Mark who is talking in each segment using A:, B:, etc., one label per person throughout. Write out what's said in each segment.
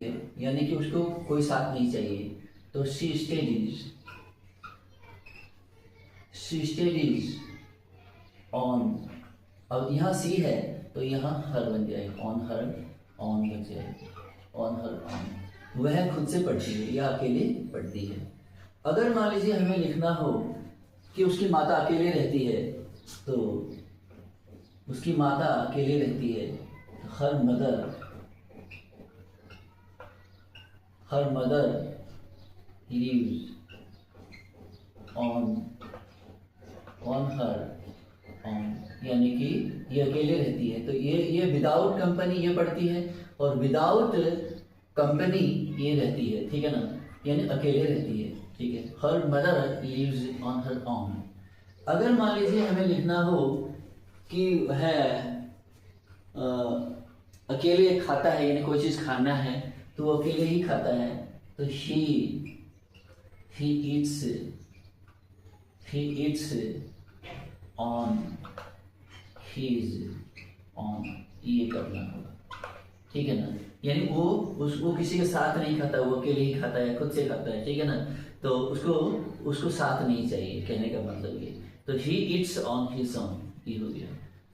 A: यानी कि उसको कोई साथ नहीं चाहिए, तो शी स्टडीज ऑन। अब यहाँ सी है तो यहाँ हर बन जाएगा, ऑन हर, ऑन बन जाएगा, ऑन हर ऑन। वह खुद से पढ़ती है या अकेले पढ़ती है। अगर मान लीजिए हमें लिखना हो कि उसकी माता अकेले रहती है, तो उसकी माता अकेले रहती है, her mother lives on her own, यानी कि ये अकेले रहती है। तो ये विदाउट कंपनी ये पढ़ती है, और विदाउट कंपनी ये रहती है, ठीक है ना, यानी अकेले रहती है, ठीक है। Her mother lives on her own. अगर मान लीजिए हमें लिखना हो कि वह अकेले खाता है, यानी कोई चीज़ खाना है तो वो अकेले ही खाता है, तो ही eats on his on, ये करना होगा, ठीक है ना। यानी वो किसी के साथ नहीं खाता, वो अकेले ही खाता है, खुद से खाता है, ठीक है ना। तो उसको साथ नहीं चाहिए, कहने का मतलब ये। तो he eats on his own, ये हो गया।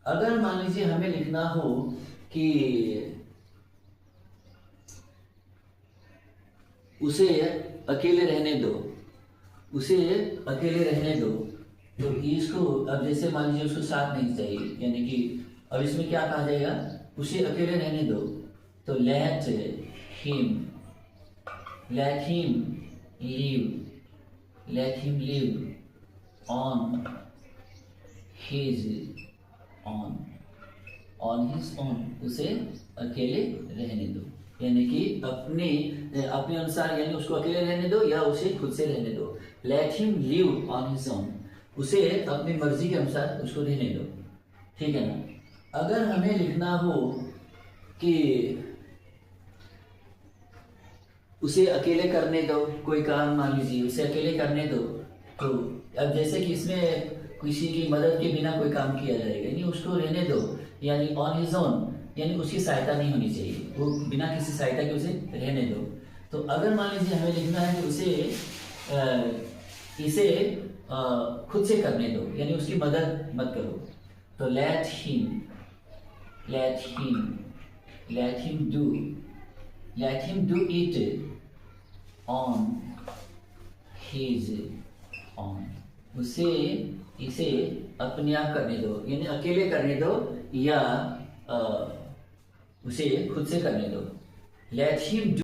A: अगर मान लीजिए हमें लिखना हो कि उसे अकेले रहने दो, तो इसको अब जैसे मान लीजिए उसको साथ नहीं चाहिए, यानी कि अब इसमें क्या कहा जाएगा, उसे अकेले रहने दो, तो let him live on his own, उसे अकेले रहने दो, यानी कि अपने अनुसार, यानी उसको अकेले रहने दो या उसे खुद से रहने दो। Let him live on his own, उसे अपनी मर्जी के अनुसार उसको रहने दो, ठीक है ना। अगर हमें लिखना हो कि उसे अकेले करने दो, कोई काम मान लीजिए उसे अकेले करने दो, तो अब जैसे कि इसमें किसी की मदद के बिना कोई काम किया जाएगा, यानी उसको रहने दो, यानी ऑन हिज ओन, यानी उसकी सहायता नहीं होनी चाहिए, वो बिना किसी सहायता के उसे रहने दो। तो अगर मान लीजिए हमें लिखना है कि इसे खुद से करने दो, यानी उसकी मदद मत करो, तो let him do it on his own, इसे अपने आप करने दो, यानी अकेले करने दो या उसे खुद से करने दो। Let him do